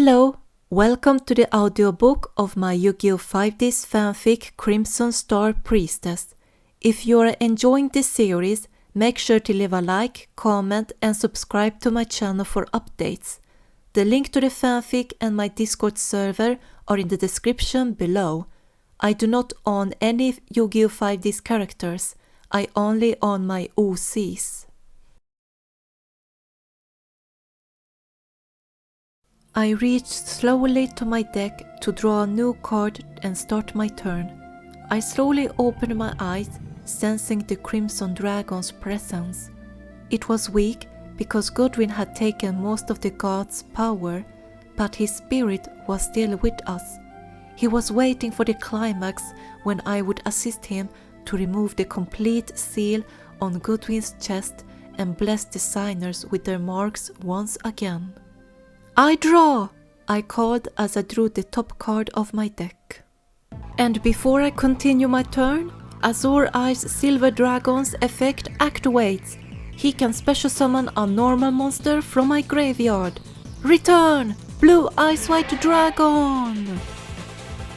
Hello, welcome to the audiobook of my Yu-Gi-Oh! 5Ds fanfic Crimson Star Priestess. If you are enjoying this series, make sure to leave a like, comment and subscribe to my channel for updates. The link to the fanfic and my Discord server are in the description below. I do not own any Yu-Gi-Oh! 5Ds characters, I only own my OCs. I reached slowly to my deck to draw a new card and start my turn. I slowly opened my eyes, sensing the Crimson Dragon's presence. It was weak because Godwin had taken most of the god's power, but his spirit was still with us. He was waiting for the climax when I would assist him to remove the complete seal on Godwin's chest and bless the signers with their marks once again. I draw! I called as I drew the top card of my deck. And before I continue my turn, Azure Eyes Silver Dragon's effect activates. He can special summon a normal monster from my graveyard. Return! Blue Eyes White Dragon!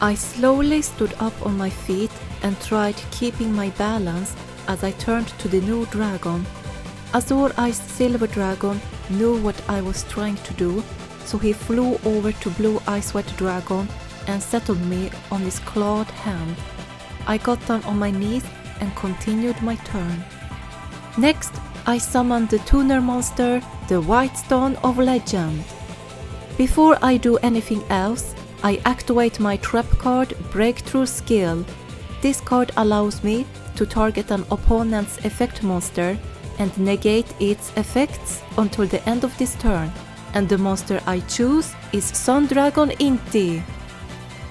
I slowly stood up on my feet and tried keeping my balance as I turned to the new dragon. Azure Eyes Silver Dragon knew what I was trying to do, so he flew over to Blue Eyes White Dragon and settled me on his clawed hand. I got down on my knees and continued my turn. Next, I summoned the tuner monster, the White Stone of Legend. Before I do anything else, I activate my trap card Breakthrough Skill. This card allows me to target an opponent's effect monster and negate its effects until the end of this turn. And the monster I choose is Sun Dragon Inti.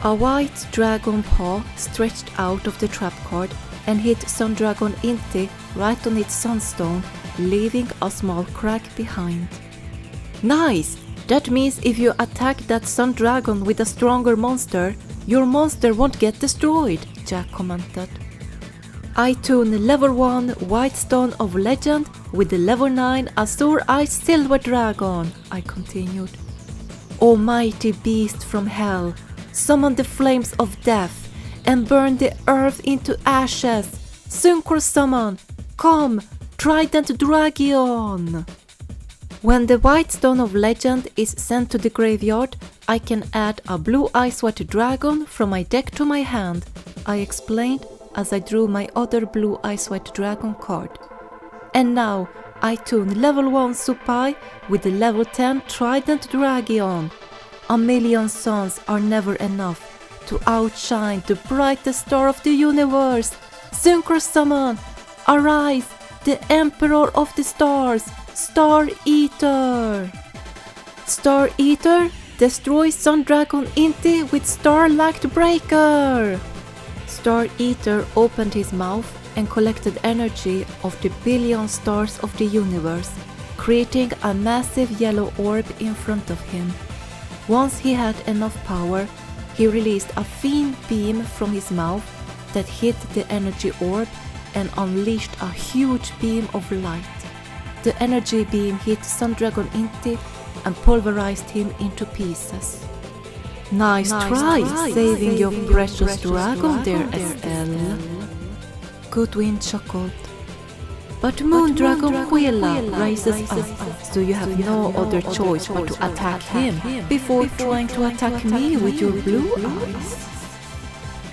A white dragon paw stretched out of the trap card and hit Sun Dragon Inti right on its sunstone, leaving a small crack behind. Nice! That means if you attack that Sun Dragon with a stronger monster, your monster won't get destroyed, Jack commented. I tune level 1 White Stone of Legend with the level 9 Azure Eyes Silver Dragon, I continued. Almighty beast from hell, summon the flames of death and burn the earth into ashes. Synchro summon, come, Trident Dragon! When the White Stone of Legend is sent to the graveyard, I can add a Blue Eyes White Dragon from my deck to my hand, I explained as I drew my other Blue Eyes White Dragon card. And now I tune level 1 Supai with the level 10 Trident Dragon. A million suns are never enough to outshine the brightest star of the universe. Synchro summon, arise, the Emperor of the Stars, Star Eater. Star Eater destroys Sun Dragon Inti with Starlight Breaker. Star Eater opened his mouth and collected energy of the billion stars of the universe, creating a massive yellow orb in front of him. Once he had enough power, he released a fiend beam from his mouth that hit the energy orb and unleashed a huge beam of light. The energy beam hit Sun Dragon Inti and pulverized him into pieces. Nice try, saving your precious dragon there, SL. Godwin chuckled. But Moon Dragon Quilla rises up, so you have no other choice but to attack him before trying to attack me with your blue eyes.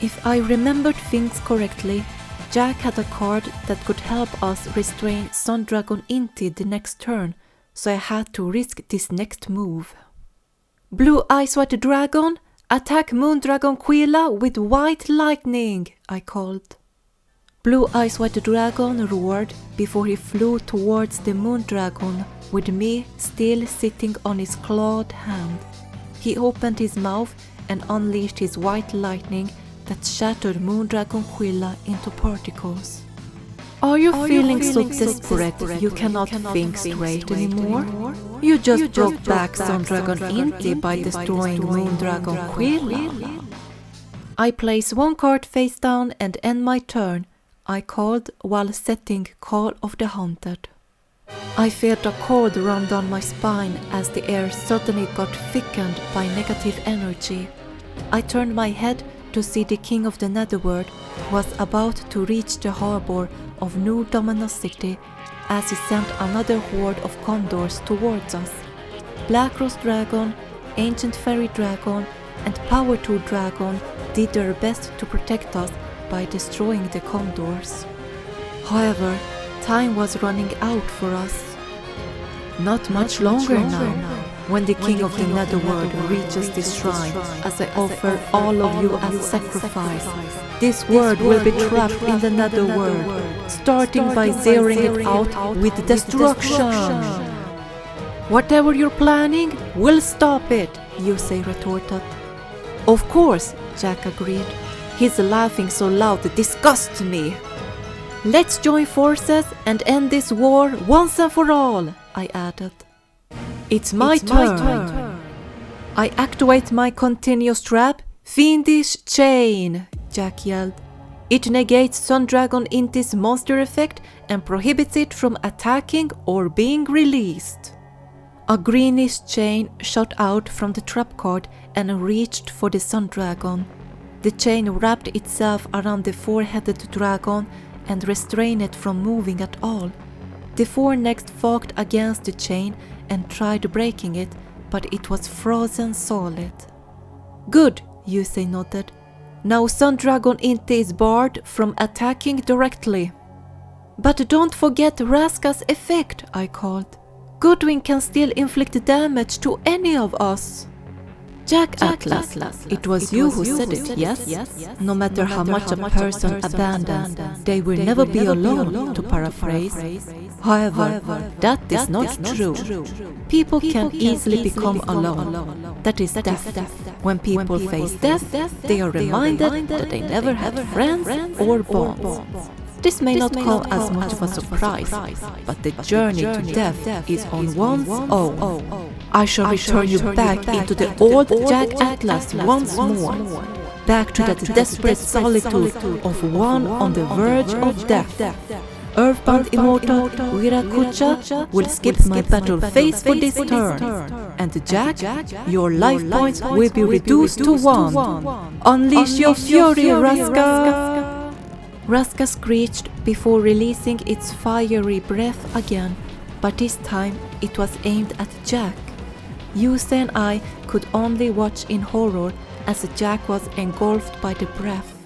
If I remembered things correctly, Jack had a card that could help us restrain Sun Dragon Inti the next turn, so I had to risk this next move. Blue Eyes White Dragon, attack Moon Dragon Quilla with White Lightning, I called. Blue Eyes White Dragon roared before he flew towards the Moon Dragon with me still sitting on his clawed hand. He opened his mouth and unleashed his white lightning that shattered Moon Dragon Quilla into particles. Are you feeling so desperate you cannot think straight anymore? You just brought back Sun Dragon Inti by destroying Moon Dragon Quilla. I place one card face down and end my turn, I called while setting Call of the Haunted. I felt a cold run down my spine as the air suddenly got thickened by negative energy. I turned my head to see the king of the Netherworld was about to reach the harbor of New Domino City as he sent another horde of condors towards us. Black Rose Dragon, Ancient Fairy Dragon, and Power Tool Dragon did their best to protect us by destroying the condors. However, time was running out for us. Not much longer now, when the king of the Netherworld reaches this shrine, as I offer all of you as sacrifice. This world will be trapped in the Netherworld, starting by zeroing it out with destruction. Whatever you're planning, we'll stop it, Yusei retorted. Of course, Jack agreed. His laughing so loud it disgusts me. Let's join forces and end this war once and for all, I added. It's my turn. I activate my continuous trap, Fiendish Chain, Jack yelled. It negates Sun Dragon Inti's monster effect and prohibits it from attacking or being released. A greenish chain shot out from the trap card and reached for the Sun Dragon. The chain wrapped itself around the four-headed dragon and restrained it from moving at all. The four next fought against the chain and tried breaking it, but it was frozen solid. Good, Yusei nodded. Now Sun Dragon Inti is barred from attacking directly. But don't forget Raska's effect, I called. Goodwin can still inflict damage to any of us. Jack Atlas, it was you who said it, yes? No matter how much a person abandons, they will never be alone, to paraphrase. However, that is not true. People can easily become alone. That is death. When people face death, they are reminded that they never had friends or bonds. This may not come as much of a surprise, but the journey to death is on one's own. I shall return you back into the old Jack Atlas once more, back to that desperate solitude of one on the verge of death. Earthbound Immortal Wirakucha will skip my battle phase for this turn, and Jack, your life points will be reduced to 1. Unleash your fury, Raska! Raska screeched before releasing its fiery breath again, but this time it was aimed at Jack. Yusei and I could only watch in horror as Jack was engulfed by the breath.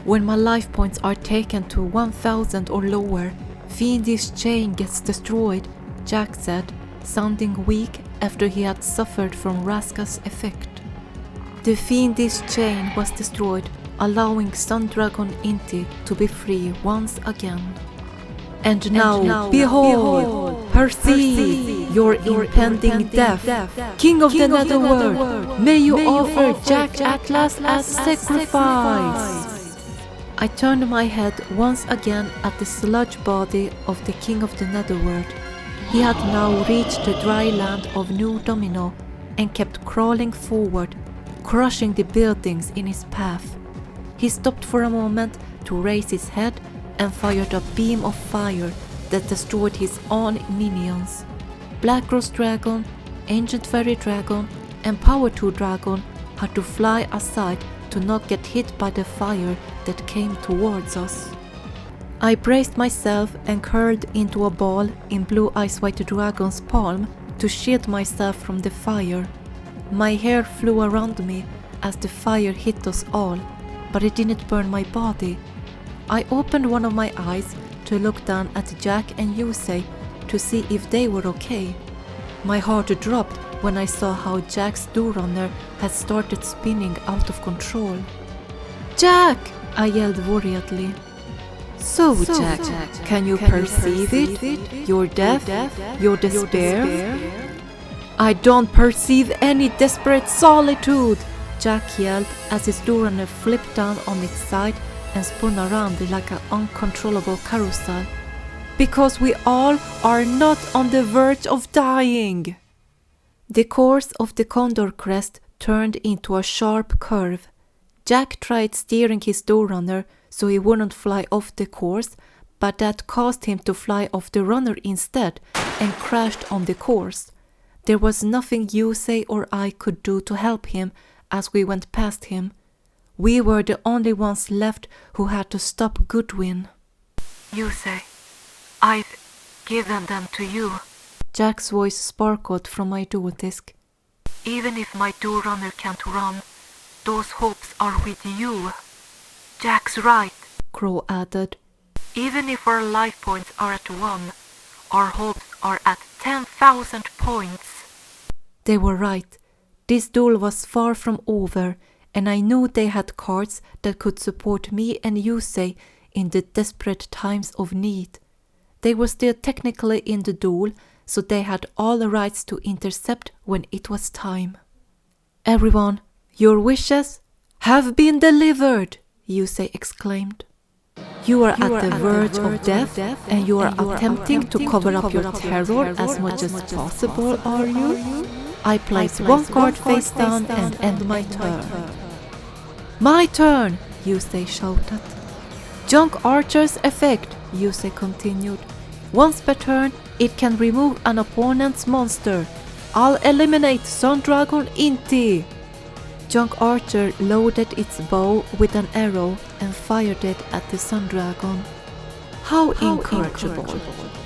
When my life points are taken to 1000 or lower, Fiendish Chain gets destroyed, Jack said, sounding weak after he had suffered from Raska's effect. The Fiendish Chain was destroyed, allowing Sun Dragon Inti to be free once again. And now, behold, perceive your impending death. King of the Netherworld, may you offer Jack Atlas as sacrifice. I turned my head once again at the sludge body of the King of the Netherworld. He had now reached the dry land of New Domino and kept crawling forward, crushing the buildings in his path. He stopped for a moment to raise his head and fired a beam of fire that destroyed his own minions. Black Rose Dragon, Ancient Fairy Dragon, and Power Tool Dragon had to fly aside to not get hit by the fire that came towards us. I braced myself and curled into a ball in Blue Eyes White Dragon's palm to shield myself from the fire. My hair flew around me as the fire hit us all, but it didn't burn my body. I opened one of my eyes to look down at Jack and Yusei to see if they were okay. My heart dropped when I saw how Jack's Durunner had started spinning out of control. Jack! I yelled worriedly. So Jack, can you perceive it? Your death? Your despair? I don't perceive any desperate solitude! Jack yelled as his Durunner flipped down on its side and spun around like an uncontrollable carousel. Because we all are not on the verge of dying! The course of the Condor Crest turned into a sharp curve. Jack tried steering his Durunner so he wouldn't fly off the course, but that caused him to fly off the runner instead and crashed on the course. There was nothing Yusei or I could do to help him as we went past him. We were the only ones left who had to stop Goodwin. Yusei, I've given them to you. Jack's voice sparkled from my dual disc. Even if my dual runner can't run, those hopes are with you. Jack's right, Crow added. Even if our life points are at 1, our hopes are at 10,000 points. They were right. This duel was far from over, and I knew they had cards that could support me and Yusei in the desperate times of need. They were still technically in the duel, so they had all the rights to intercept when it was time. Everyone, your wishes have been delivered, Yusei exclaimed. You are at the verge of death, and you are attempting to cover up your terror as much as possible, are you? I place one card face down and end my turn. My turn, Yusei shouted. Junk Archer's effect, Yusei continued. Once per turn, it can remove an opponent's monster. I'll eliminate Sun Dragon Inti. Junk Archer loaded its bow with an arrow and fired it at the Sun Dragon. How incorrigible.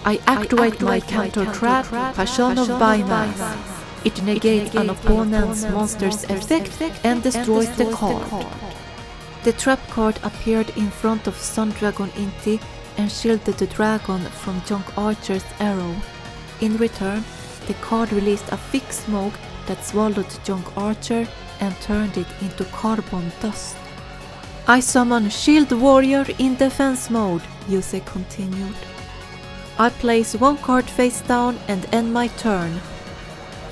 I activate my counter trap, Passion of Biomass. It negates an opponent's monster's effect and destroys the card. The trap card appeared in front of Sun Dragon Inti and shielded the dragon from Junk Archer's arrow. In return, the card released a thick smoke that swallowed Junk Archer and turned it into carbon dust. I summon Shield Warrior in defense mode, Yusei continued. I place one card face down and end my turn.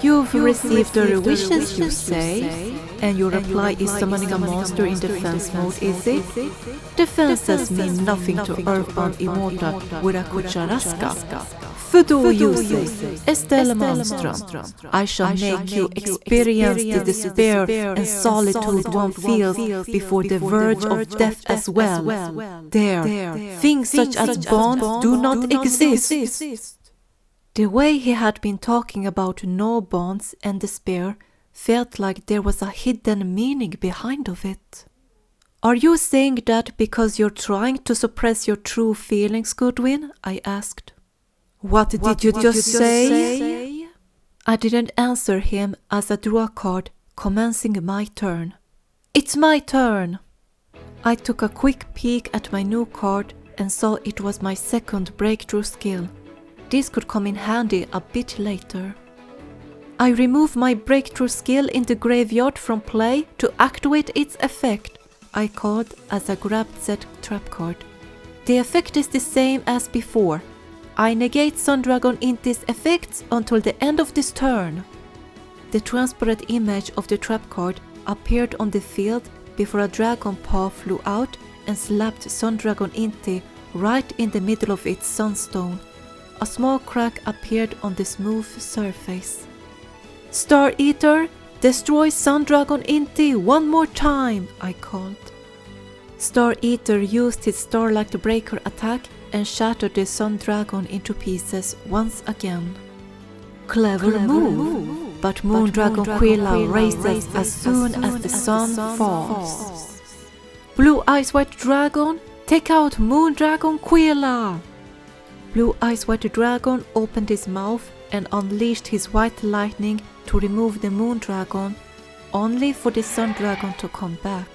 You've received the wishes, you say, and your reply is summoning a monster in defense mode, is it? Defenses mean nothing to Earthbound Immortal with a Kucharaska. Fudu Yusei, Estelle Malmström, I shall make you experience the despair and solitude one feels before the verge of death as well. There, things such as bonds do not exist. The way he had been talking about no bonds and despair felt like there was a hidden meaning behind of it. Are you saying that because you're trying to suppress your true feelings, Goodwin? I asked. What did you just say? I didn't answer him as I drew a card, commencing my turn. It's my turn! I took a quick peek at my new card and saw it was my second breakthrough skill. This could come in handy a bit later. I remove my breakthrough skill in the graveyard from play to activate its effect, I called as I grabbed said trap card. The effect is the same as before. I negate Sun Dragon Inti's effects until the end of this turn. The transparent image of the trap card appeared on the field before a dragon paw flew out and slapped Sun Dragon Inti right in the middle of its sunstone. A small crack appeared on the smooth surface. Star Eater, destroy Sun Dragon Inti one more time, I called. Star Eater used his Starlight Breaker attack and shattered the Sun Dragon into pieces once again. Clever move, but Moon Dragon Quilla raises as soon as the sun falls. Blue Eyes White Dragon, take out Moon Dragon Quilla! Blue Eyes White Dragon opened his mouth and unleashed his white lightning to remove the Moon Dragon, only for the Sun Dragon to come back.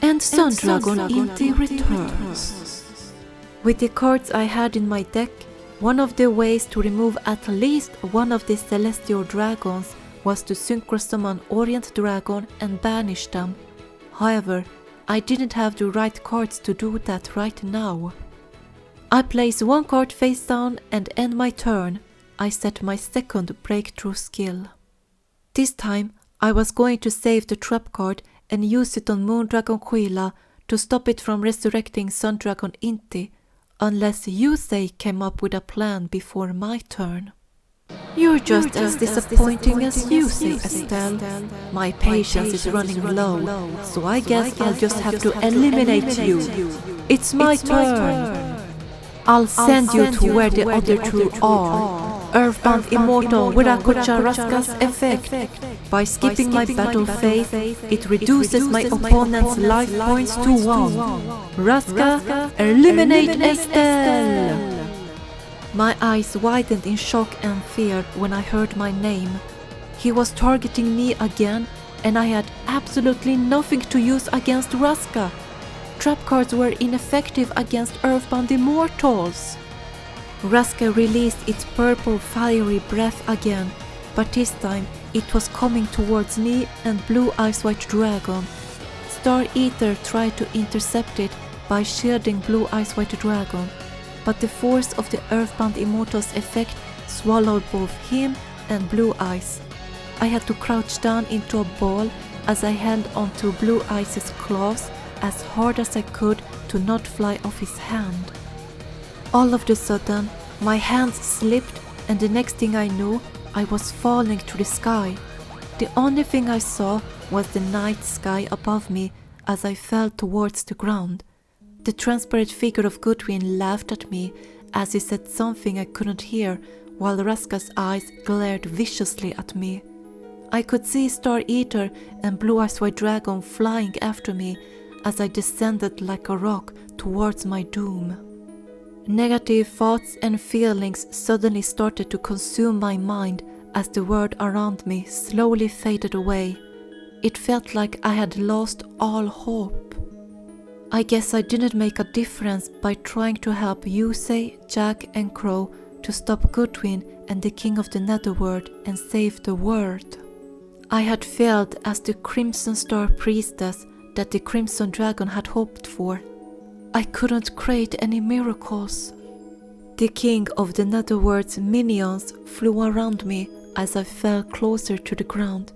And Sun Dragon Inti returns. With the cards I had in my deck, one of the ways to remove at least one of the Celestial Dragons was to synchro summon Orient Dragon and banish them. However, I didn't have the right cards to do that right now. I place one card face down and end my turn. I set my second breakthrough skill. This time, I was going to save the trap card and use it on Moon Dragon Quilla to stop it from resurrecting Sun Dragon Inti, unless Yusei came up with a plan before my turn. You're just as disappointing as Yusei, Estelle. My patience is running low, so I guess I'll just have to eliminate you. It's my turn. I'll send you to where the other two are. Earthbound Immortal Wirakucha Raska's effect. By skipping my battle phase, it reduces my opponent's life points to 1. Raska, eliminate Estelle! My eyes widened in shock and fear when I heard my name. He was targeting me again, and I had absolutely nothing to use against Raska. Trap cards were ineffective against Earthbound Immortals. Raska released its purple fiery breath again, but this time it was coming towards me and Blue Ice White Dragon. Star Eater tried to intercept it by shielding Blue Ice White Dragon, but the force of the Earthbound Immortal's effect swallowed both him and Blue Ice. I had to crouch down into a ball as I held onto Blue Ice's claws as hard as I could to not fly off his hand. All of a sudden, my hands slipped, and the next thing I knew, I was falling to the sky. The only thing I saw was the night sky above me as I fell towards the ground. The transparent figure of Goodwin laughed at me as he said something I couldn't hear, while Raska's eyes glared viciously at me. I could see Star Eater and Blue Eyes White Dragon flying after me as I descended like a rock towards my doom. Negative thoughts and feelings suddenly started to consume my mind as the world around me slowly faded away. It felt like I had lost all hope. I guess I didn't make a difference by trying to help Yusei, Jack and Crow to stop Goodwin and the King of the Netherworld and save the world. I had failed as the Crimson Star Priestess that the Crimson Dragon had hoped for. I couldn't create any miracles. The King of the Netherworld's minions flew around me as I fell closer to the ground.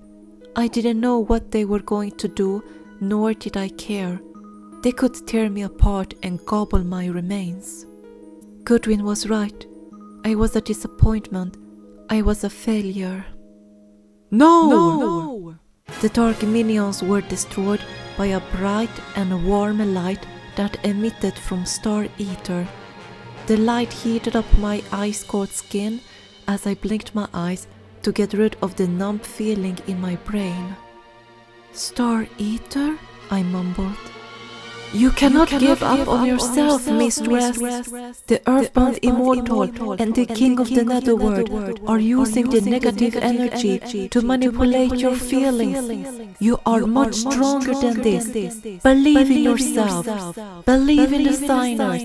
I didn't know what they were going to do, nor did I care. They could tear me apart and gobble my remains. Goodwin was right. I was a disappointment. I was a failure. No! The dark minions were destroyed by a bright and warm light that emitted from Star Eater. The light heated up my ice-cold skin as I blinked my eyes to get rid of the numb feeling in my brain. Star Eater? I mumbled. You cannot give up on yourself, mistress. The Earthbound Immortal and the King of the Netherworld are using the negative energy to manipulate your feelings. You are much stronger than this. Believe in yourself. Believe in the signers.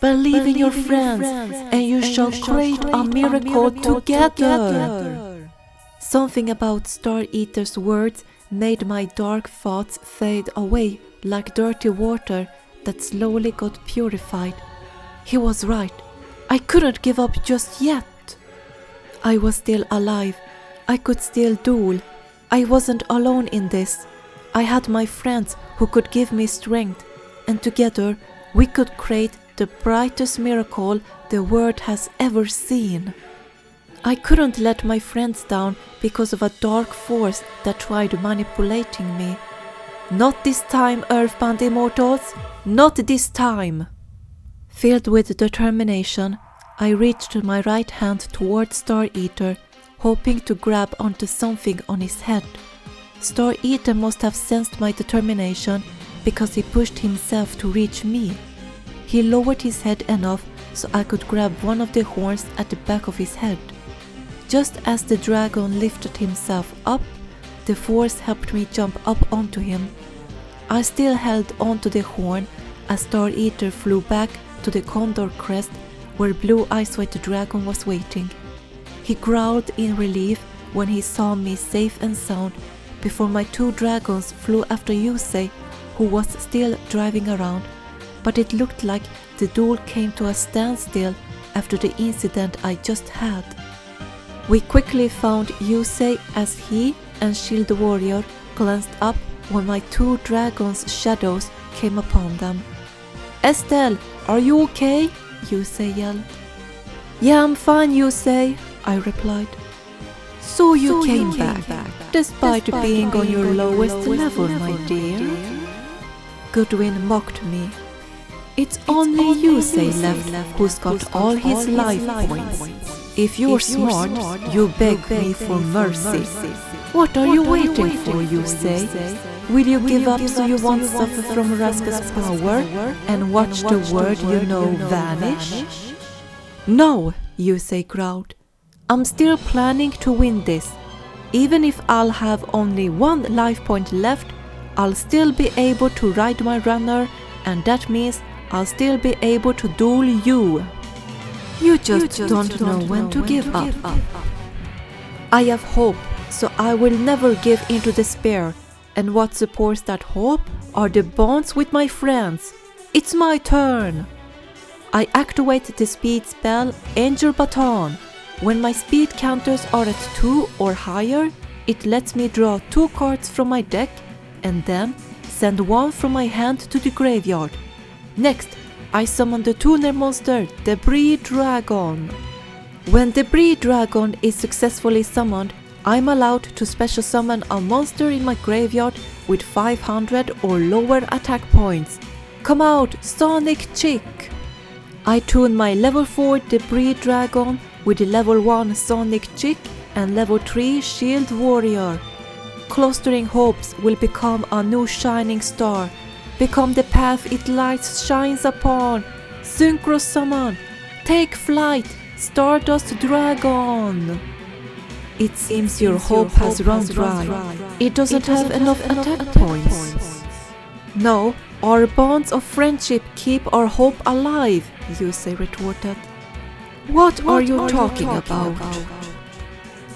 Believe in your friends, and you shall create a miracle together. Something about Star Eater's words made my dark thoughts fade away like dirty water that slowly got purified. He was right. I couldn't give up just yet. I was still alive. I could still duel. I wasn't alone in this. I had my friends who could give me strength, and together we could create the brightest miracle the world has ever seen. I couldn't let my friends down because of a dark force that tried manipulating me. Not this time, Earthbound Immortals! Not this time! Filled with determination, I reached my right hand toward Star Eater, hoping to grab onto something on his head. Star Eater must have sensed my determination because he pushed himself to reach me. He lowered his head enough so I could grab one of the horns at the back of his head. Just as the dragon lifted himself up, the force helped me jump up onto him. I still held onto the horn as Star Eater flew back to the condor crest where Blue Eyes White Dragon was waiting. He growled in relief when he saw me safe and sound before my two dragons flew after Yusei, who was still driving around, but it looked like the duel came to a standstill after the incident I just had. We quickly found Yusei as he and Shield Warrior glanced up when my two dragons' shadows came upon them. Estelle, are you okay? Yusei yelled. Yeah, I'm fine, Yusei, I replied. So you came back, despite being on your lowest level, my dear. Goodwin mocked me. It's only Yusei left who's got all his life points. If you're smart, you beg me for mercy. What are you waiting for, Yusei? Will you give up so you won't suffer from Raska's power and watch the world you know vanish? No, Yusei growled. I'm still planning to win this. Even if I'll have only one life point left, I'll still be able to ride my runner, and that means I'll still be able to duel you. You just don't know when to give up. I have hope, so I will never give in to despair. And what supports that hope are the bonds with my friends. It's my turn. I activate the speed spell Angel Baton. When my speed counters are at 2 or higher, it lets me draw 2 cards from my deck and then send one from my hand to the graveyard. Next, I summon the tuner monster, Debris Dragon. When Debris Dragon is successfully summoned, I'm allowed to special summon a monster in my graveyard with 500 or lower attack points. Come out, Sonic Chick! I tune my level 4 Debris Dragon with the level 1 Sonic Chick and level 3 Shield Warrior. Clustering Hopes will become a new shining star. Become the path it lights shines upon. Synchro Summon. Take flight, Stardust Dragon. It seems your hope has run dry. It doesn't have enough attack points. No, our bonds of friendship keep our hope alive, Yusei retorted. What are you talking about?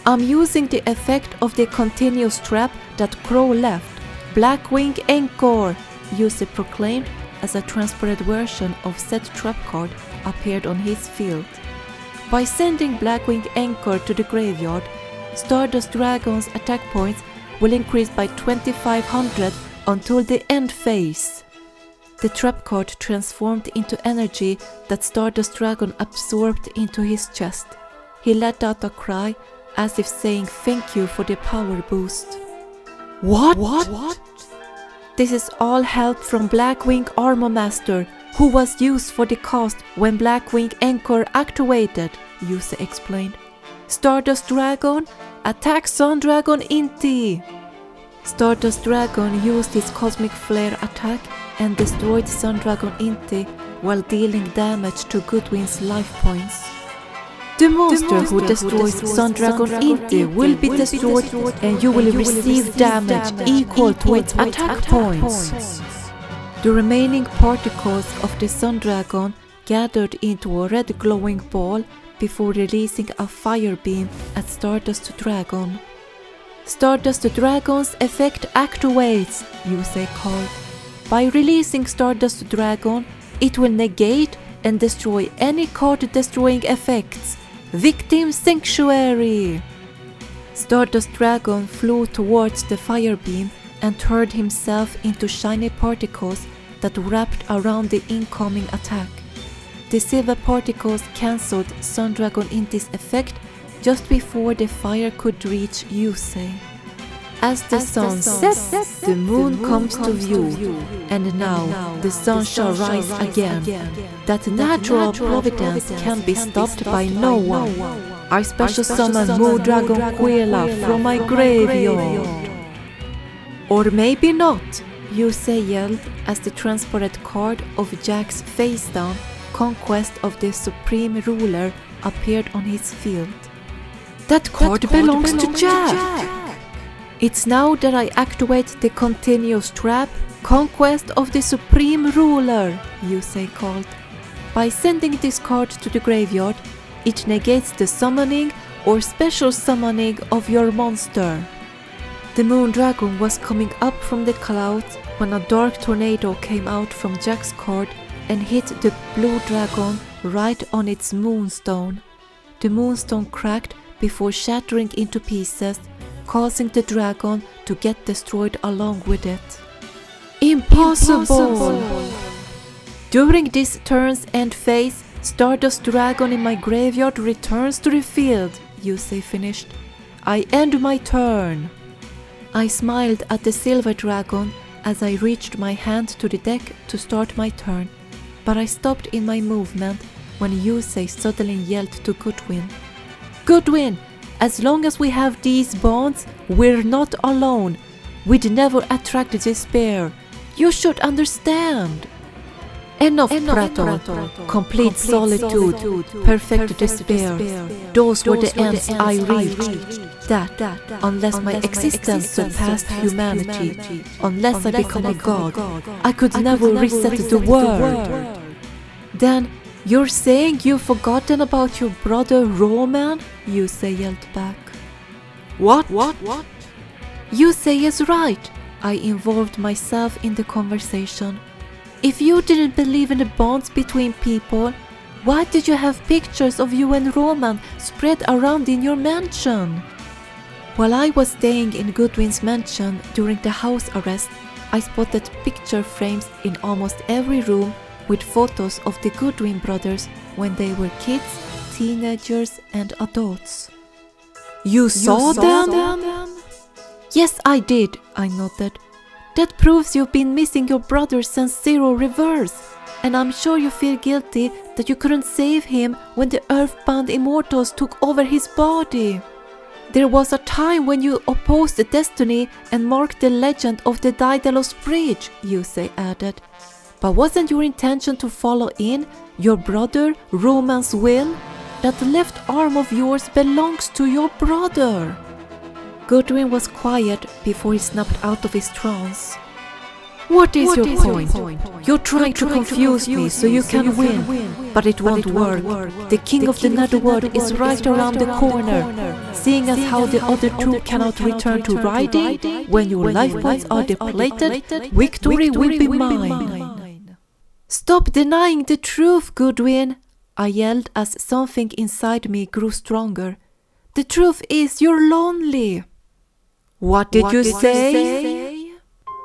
I'm using the effect of the continuous trap that Crow left. Blackwing Anchor, Yusei proclaimed as a transparent version of said trap card appeared on his field. By sending Blackwing Anchor to the graveyard, Stardust Dragon's attack points will increase by 2500 until the end phase. The trap card transformed into energy that Stardust Dragon absorbed into his chest. He let out a cry as if saying thank you for the power boost. What? This is all help from Blackwing Armor Master, who was used for the cast when Blackwing Anchor activated, Yusei explained. Stardust Dragon, attack Sun Dragon Inti! Stardust Dragon used his Cosmic Flare attack and destroyed Sun Dragon Inti while dealing damage to Goodwin's life points. The monster who destroys Sun Dragon Inti will be destroyed and you will receive damage equal to its attack points. The remaining particles of the Sun Dragon gathered into a red glowing ball before releasing a fire beam at Stardust Dragon. Stardust Dragon's effect activates, Yusei called. By releasing Stardust Dragon, it will negate and destroy any card-destroying effects. Victim Sanctuary! Stardust Dragon flew towards the fire beam and turned himself into shiny particles that wrapped around the incoming attack. The silver particles cancelled Sun Dragon Inti's effect just before the fire could reach Yusei. As the sun sets, the moon comes to view, and now the sun shall rise again. That natural providence can be stopped by no one. I special summon Moon Dragon Quilla from my graveyard. Or maybe not, Yusei yelled as the transparent card of Jack's face down Conquest of the Supreme Ruler appeared on his field. That card belongs to Jack! It's now that I activate the continuous trap, Conquest of the Supreme Ruler, Yusei called. By sending this card to the graveyard, it negates the summoning or special summoning of your monster. The Moon Dragon was coming up from the clouds when a dark tornado came out from Jack's card and hit the Blue Dragon right on its moonstone. The moonstone cracked before shattering into pieces, causing the dragon to get destroyed along with it. Impossible! During this turn's end phase, Stardust Dragon in my graveyard returns to the field, Yusei finished. I end my turn. I smiled at the silver dragon as I reached my hand to the deck to start my turn. but I stopped in my movement when Yusei suddenly yelled to Goodwin. Goodwin, as long as we have these bonds, we're not alone. We'd never attract despair. You should understand. Enough prattle, complete solitude, perfect despair. Those were the ends I reached. That, unless my existence surpassed humanity, unless I become a god, I could never reset the world. Then, you're saying you've forgotten about your brother Roman? Yusei yelled back. What? Yusei is right. I involved myself in the conversation. If you didn't believe in the bonds between people, why did you have pictures of you and Roman spread around in your mansion? While I was staying in Goodwin's mansion during the house arrest, I spotted picture frames in almost every room with photos of the Goodwin brothers when they were kids, teenagers and adults. You saw them? Yes, I did, I nodded. That proves you've been missing your brother since Zero Reverse, and I'm sure you feel guilty that you couldn't save him when the Earthbound Immortals took over his body. There was a time when you opposed the destiny and marked the legend of the Daedalus Bridge, Yusei added. But wasn't your intention to follow in your brother Roman's will? That left arm of yours belongs to your brother. Goodwin was quiet before he snapped out of his trance. What is your point? You're trying to confuse me so you can win, but it won't work. The king of the Netherworld is right around the corner. Seeing as how the other two cannot return to riding, when your life points are depleted, victory will be mine. Stop denying the truth, Goodwin, I yelled as something inside me grew stronger. The truth is you're lonely. What did you say?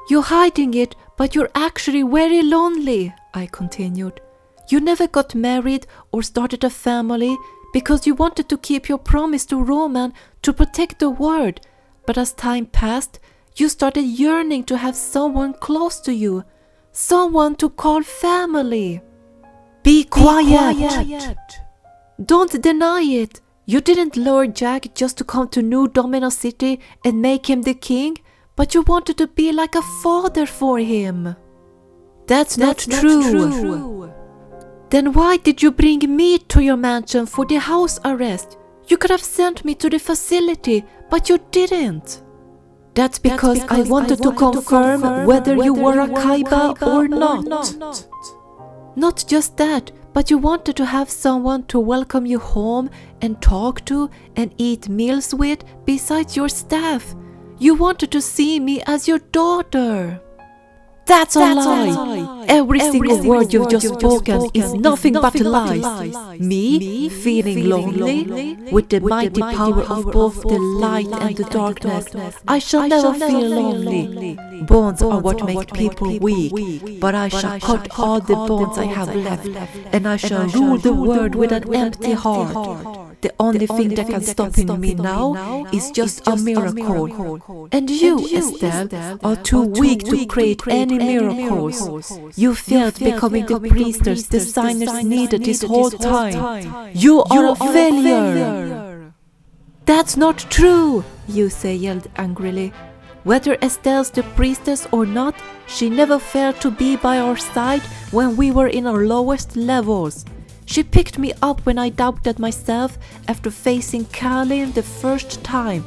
You're hiding it, but you're actually very lonely, I continued. You never got married or started a family because you wanted to keep your promise to Roman to protect the world, but as time passed, you started yearning to have someone close to you, someone to call family. Be quiet! Don't deny it! You didn't lure Jack just to come to New Domino City and make him the king, but you wanted to be like a father for him. That's not true. Then why did you bring me to your mansion for the house arrest? You could have sent me to the facility, but you didn't. That's because I wanted to confirm whether you were a Kaiba or not. Not just that, but you wanted to have someone to welcome you home and talk to and eat meals with besides your staff. You wanted to see me as your daughter. That's a lie. Every single word you've just spoken is nothing but lies. Me feeling lonely with the mighty power of both the light and the darkness. I shall never feel lonely. Bonds are what make people weak, but I shall cut all the bonds I have left, and I shall rule the world with an empty heart. The only thing that can stop me now is just a miracle. And you, Estelle, are too weak to create any miracles. You failed becoming the priestess the signers needed this whole time. You are a failure. That's not true, Yusei yelled angrily. Whether Estelle's the priestess or not, she never failed to be by our side when we were in our lowest levels. She picked me up when I doubted myself after facing Kalin the first time.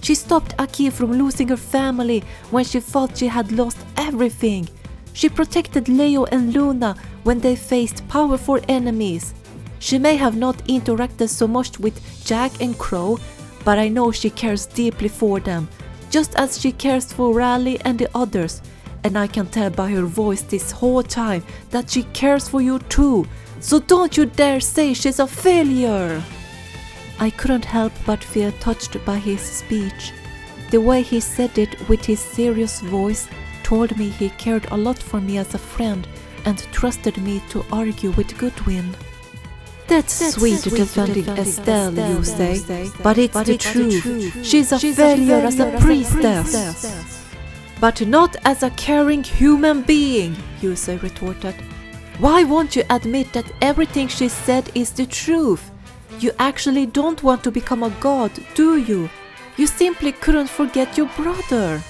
She stopped Aki from losing her family when she thought she had lost everything. She protected Leo and Luna when they faced powerful enemies. She may have not interacted so much with Jack and Crow, but I know she cares deeply for them, just as she cares for Raleigh and the others. And I can tell by her voice this whole time that she cares for you too. So don't you dare say she's a failure! I couldn't help but feel touched by his speech. The way he said it with his serious voice told me he cared a lot for me as a friend and trusted me to argue with Goodwin. That's sweet defending Estelle, you say, but it's the truth. She's a failure as a priestess. But not as a caring human being, Yusei retorted. Why won't you admit that everything she said is the truth? You actually don't want to become a god, do you? You simply couldn't forget your brother.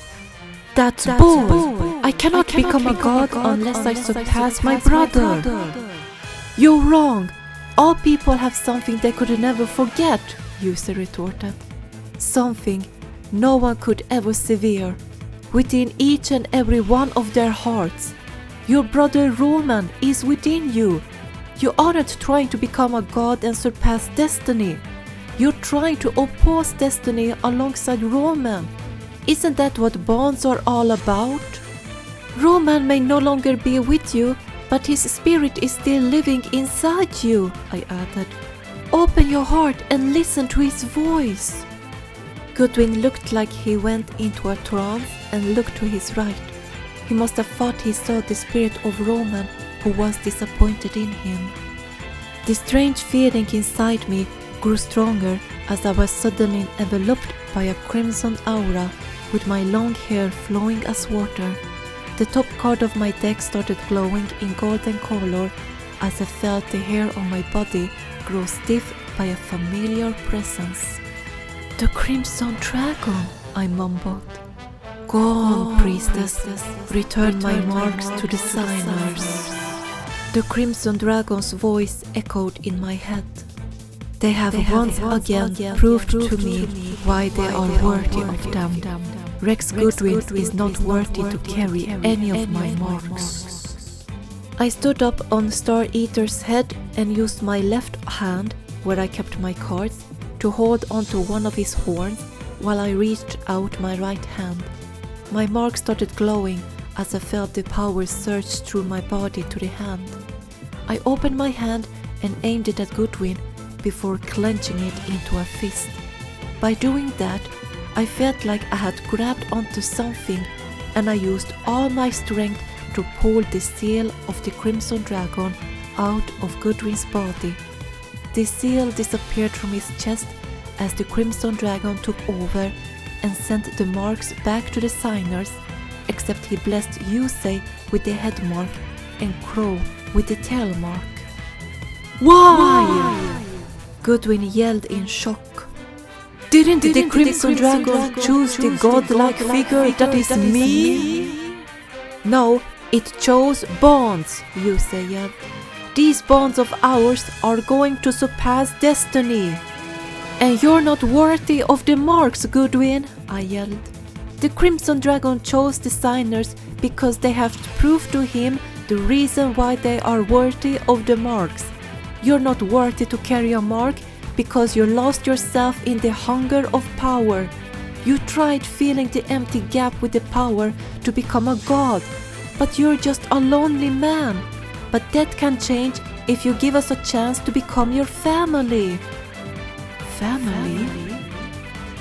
That's bull. I cannot become a god unless I surpass my brother. You're wrong. All people have something they could never forget, Yusa retorted. Something no one could ever sever, within each and every one of their hearts. Your brother Roman is within you. You aren't trying to become a god and surpass destiny. You're trying to oppose destiny alongside Roman. Isn't that what bonds are all about? Roman may no longer be with you, but his spirit is still living inside you, I added. Open your heart and listen to his voice. Goodwin looked like he went into a trance and looked to his right. He must have thought he saw the spirit of Roman, who was disappointed in him. The strange feeling inside me grew stronger as I was suddenly enveloped by a crimson aura with my long hair flowing as water. The top card of my deck started glowing in golden color as I felt the hair on my body grow stiff by a familiar presence. The Crimson Dragon, I mumbled. Go on, priestess, return my marks to the signers. The Crimson Dragon's voice echoed in my head. They have once again proved to me why they are worthy of them. Rex Goodwin is not worthy to carry any of my marks. I stood up on Star Eater's head and used my left hand, where I kept my cards, to hold onto one of his horns while I reached out my right hand. My mark started glowing as I felt the power surge through my body to the hand. I opened my hand and aimed it at Goodwin before clenching it into a fist. By doing that, I felt like I had grabbed onto something, and I used all my strength to pull the seal of the Crimson Dragon out of Goodwin's body. The seal disappeared from his chest as the Crimson Dragon took over and sent the marks back to the signers, except he blessed Yusei with the head mark and Crow with the tail mark. Why? Goodwin yelled in shock. Didn't the Crimson Dragon choose the godlike figure that is me? No, it chose bonds, Yusei yelled. These bonds of ours are going to surpass destiny. And you're not worthy of the marks, Goodwin, I yelled. The Crimson Dragon chose the signers because they have proved to him the reason why they are worthy of the marks. You're not worthy to carry a mark because you lost yourself in the hunger of power. You tried filling the empty gap with the power to become a god, but you're just a lonely man. But that can change if you give us a chance to become your family. Family?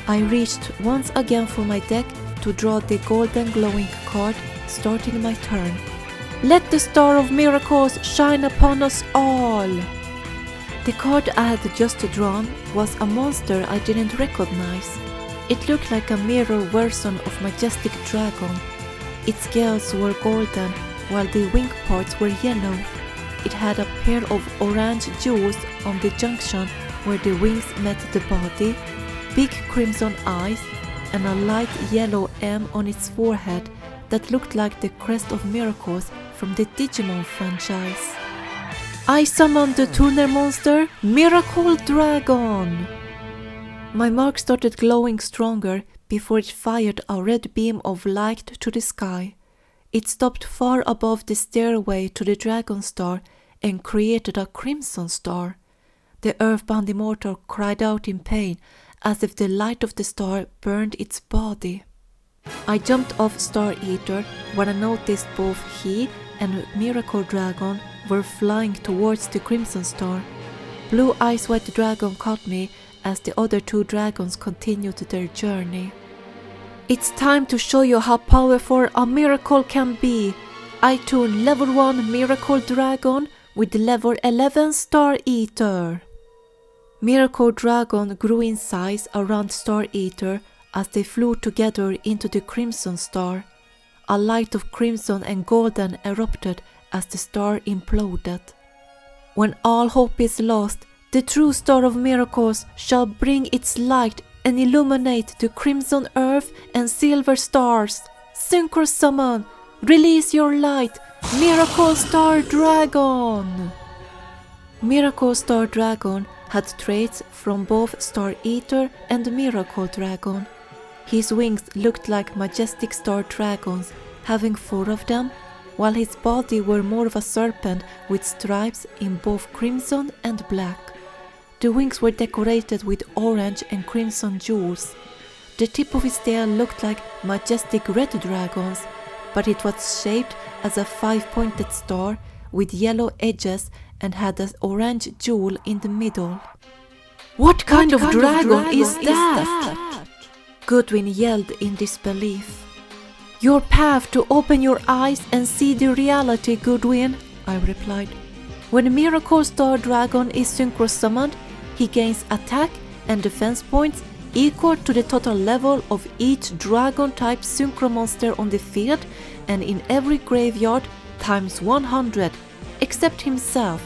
I reached once again for my deck to draw the golden glowing card, starting my turn. Let the star of miracles shine upon us all! The card I had just drawn was a monster I didn't recognize. It looked like a mirror version of Majestic Dragon. Its scales were golden, while the wing parts were yellow. It had a pair of orange jewels on the junction where the wings met the body, big crimson eyes, and a light yellow M on its forehead that looked like the crest of miracles from the Digimon franchise. I summoned the tuner monster, Miracle Dragon! My mark started glowing stronger before it fired a red beam of light to the sky. It stopped far above the stairway to the Dragon Star and created a crimson star. The earthbound immortal cried out in pain as if the light of the star burned its body. I jumped off Star Eater when I noticed both he and Miracle Dragon were flying towards the Crimson Star. Blue Ice White Dragon caught me as the other two dragons continued their journey. It's time to show you how powerful a miracle can be. I tune level 1 Miracle Dragon with level 11 Star Eater. Miracle Dragon grew in size around Star Eater as they flew together into the Crimson Star. A light of crimson and golden erupted as the star imploded. When all hope is lost, the true star of miracles shall bring its light and illuminate the crimson earth and silver stars. Synchro summon, release your light, Miracle Star Dragon! Miracle Star Dragon had traits from both Star Eater and Miracle Dragon. His wings looked like majestic star dragons, having 4 of them, while his body were more of a serpent with stripes in both crimson and black. The wings were decorated with orange and crimson jewels. The tip of his tail looked like majestic red dragons, but it was shaped as a 5-pointed star with yellow edges and had an orange jewel in the middle. What kind of dragon is that? Goodwin yelled in disbelief. Your path to open your eyes and see the reality, Goodwin, I replied. When a Miracle Star Dragon is synchro summoned, he gains attack and defense points equal to the total level of each dragon type synchro monster on the field and in every graveyard times 100, except himself.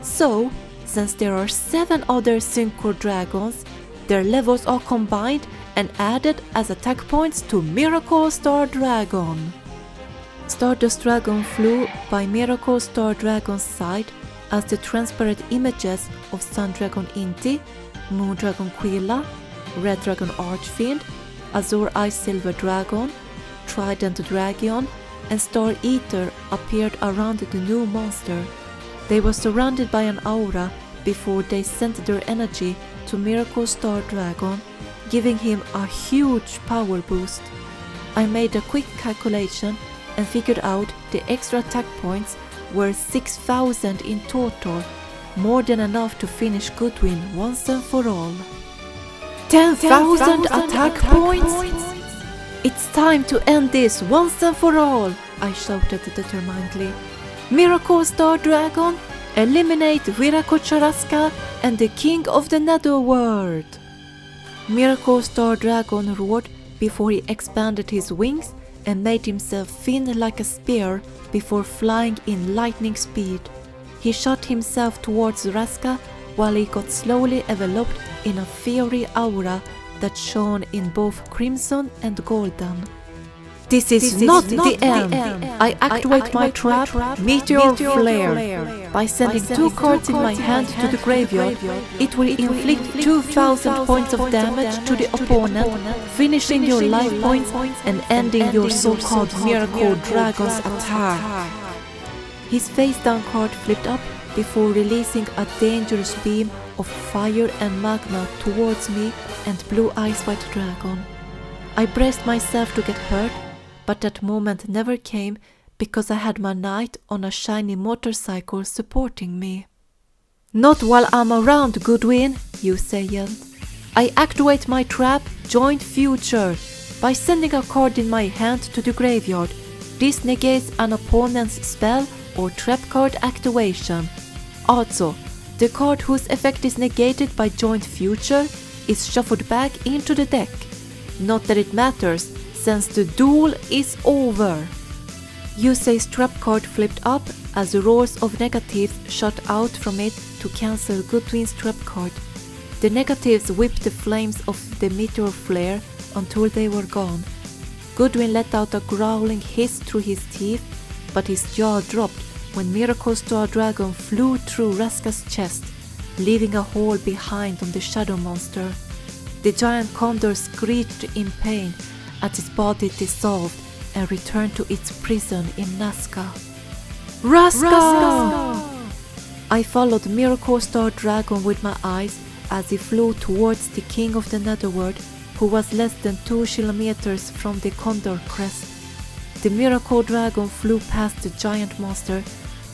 So, since there are 7 other synchro dragons, their levels are combined and added as attack points to Miracle Star Dragon. Stardust Dragon flew by Miracle Star Dragon's side as the transparent images of Sun Dragon Inti, Moon Dragon Quilla, Red Dragon Archfiend, Azure Eye Silver Dragon, Trident Dragon, and Star Eater appeared around the new monster. They were surrounded by an aura before they sent their energy to Miracle Star Dragon, giving him a huge power boost. I made a quick calculation and figured out the extra attack points were 6,000 in total, more than enough to finish Goodwin once and for all. 10,000 attack points? It's time to end this once and for all, I shouted determinedly. Miracle Star Dragon, eliminate Viracocharaska and the King of the Netherworld. Miracle Star Dragon roared before he expanded his wings and made himself thin like a spear before flying in lightning speed. He shot himself towards Raska while he got slowly enveloped in a fiery aura that shone in both crimson and golden. This is not the end. I activate my trap, Meteor Flare. By sending 2 cards in my hand to the graveyard, it will inflict 2,000 points of damage to the opponent, finishing your life points and ending your so-called Miracle Dragon's attack. His face-down card flipped up before releasing a dangerous beam of fire and magma towards me and Blue Eyes White Dragon. I braced myself to get hurt, but that moment never came because I had my knight on a shiny motorcycle supporting me. Not while I'm around, Goodwin, Yusei yelled. I activate my trap, Joint Future, by sending a card in my hand to the graveyard. This negates an opponent's spell or trap card activation. Also, the card whose effect is negated by Joint Future is shuffled back into the deck. Not that it matters, since the duel is over. Yusei's trap card flipped up as roars of negatives shot out from it to cancel Goodwin's trap card. The negatives whipped the flames of the meteor flare until they were gone. Goodwin let out a growling hiss through his teeth, but his jaw dropped when Miracle Star Dragon flew through Raska's chest, leaving a hole behind on the shadow monster. The giant condor screeched in pain as his body dissolved and returned to its prison in Nazca. Raska! I followed Miracle Star Dragon with my eyes as he flew towards the King of the Netherworld, who was less than 2 kilometers from the Condor Crest. The Miracle Dragon flew past the giant monster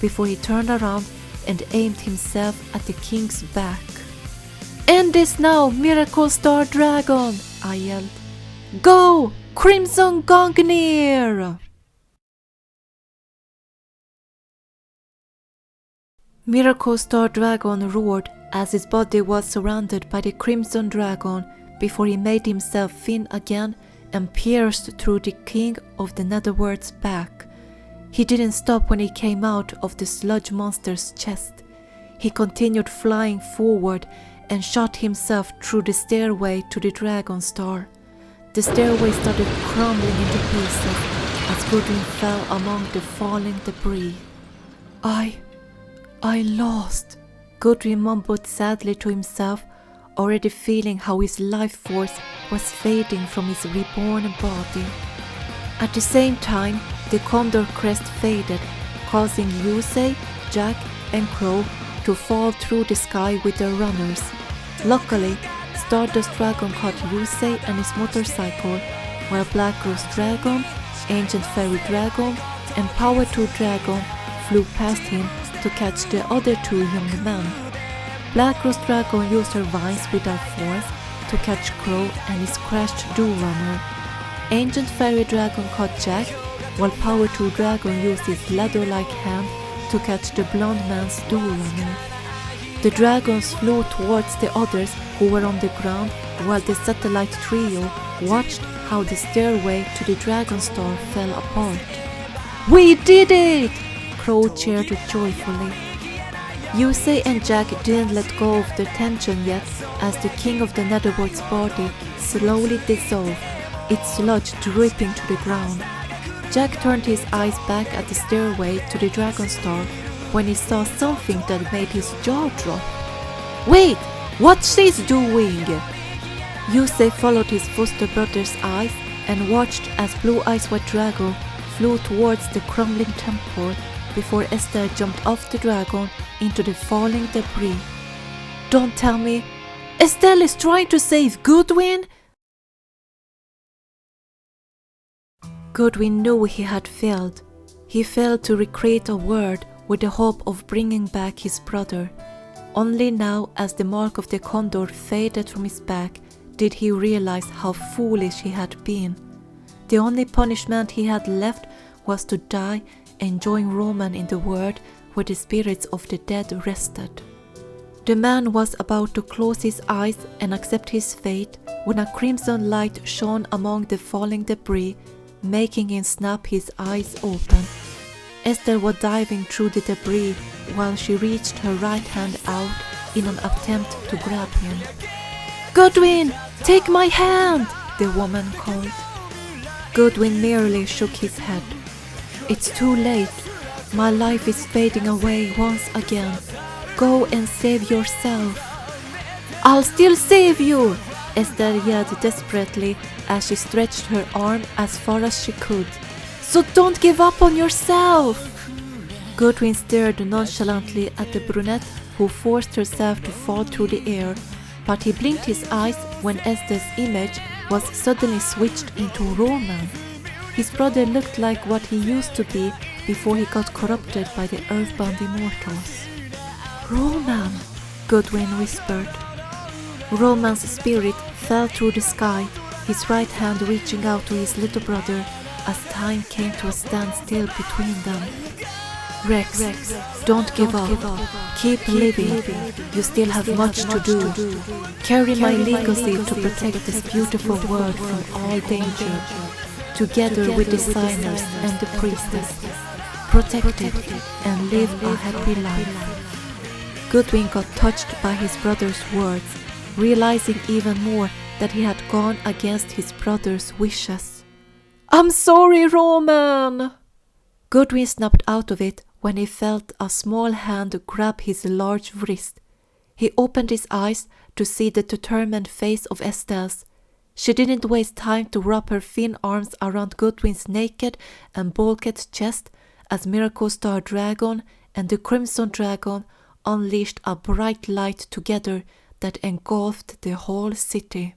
before he turned around and aimed himself at the king's back. End this now, Miracle Star Dragon, I yelled. Go, Crimson Gungnir! Miracle Star Dragon roared as his body was surrounded by the Crimson Dragon before he made himself thin again and pierced through the King of the Netherworld's back. He didn't stop when he came out of the sludge monster's chest. He continued flying forward and shot himself through the stairway to the Dragon Star. The stairway started crumbling into pieces as Goodwin fell among the falling debris. I lost, Goodwin mumbled sadly to himself, already feeling how his life force was fading from his reborn body. At the same time, the condor crest faded, causing Yusei, Jack, and Crow to fall through the sky with their runners. Luckily, Stardust Dragon caught Yusei and his motorcycle, while Black Rose Dragon, Ancient Fairy Dragon, and Power 2 Dragon flew past him to catch the other two young men. Black Rose Dragon used her vines without force to catch Crow and his crashed Duel Runner. Ancient Fairy Dragon caught Jack, while Power 2 Dragon used his ladder-like hand to catch the blonde man's Duel Runner. The dragons flew towards the others who were on the ground, while the satellite trio watched how the stairway to the Dragon Star fell apart. "We did it!" Crow cheered joyfully. Yusei and Jack didn't let go of the tension yet as the king of the Netherworld's body slowly dissolved, its sludge dripping to the ground. Jack turned his eyes back at the stairway to the Dragon Star when he saw something that made his jaw drop. "Wait! What's this doing?" Yusei followed his foster brother's eyes and watched as Blue Eyes White Dragon flew towards the crumbling temple before Esther jumped off the dragon into the falling debris. "Don't tell me Estelle is trying to save Goodwin?" Goodwin knew he had failed. He failed to recreate a world with the hope of bringing back his brother. Only now, as the mark of the condor faded from his back, did he realize how foolish he had been. The only punishment he had left was to die and join Roman in the world where the spirits of the dead rested. The man was about to close his eyes and accept his fate when a crimson light shone among the falling debris, making him snap his eyes open. Esther was diving through the debris while she reached her right hand out in an attempt to grab him. "Goodwin, take my hand!" the woman called. Goodwin merely shook his head. "It's too late. My life is fading away once again. Go and save yourself." "I'll still save you!" Esther yelled desperately as she stretched her arm as far as she could. "So don't give up on yourself!" Goodwin stared nonchalantly at the brunette who forced herself to fall through the air, but he blinked his eyes when Esther's image was suddenly switched into Roman. His brother looked like what he used to be before he got corrupted by the earthbound immortals. "Roman," Goodwin whispered. Roman's spirit fell through the sky, his right hand reaching out to his little brother as time came to a standstill between them. Rex, don't give up. Keep living. You still have much to do. Carry my legacy to protect this beautiful world from all danger. Together with the signers and the priestess. Protect it and live a happy life. Goodwin got touched by his brother's words, realizing even more that he had gone against his brother's wishes. "I'm sorry, Roman!" Goodwin snapped out of it when he felt a small hand grab his large wrist. He opened his eyes to see the determined face of Estelle's. She didn't waste time to wrap her thin arms around Goodwin's naked and bulked chest as Miracle Star Dragon and the Crimson Dragon unleashed a bright light together that engulfed the whole city.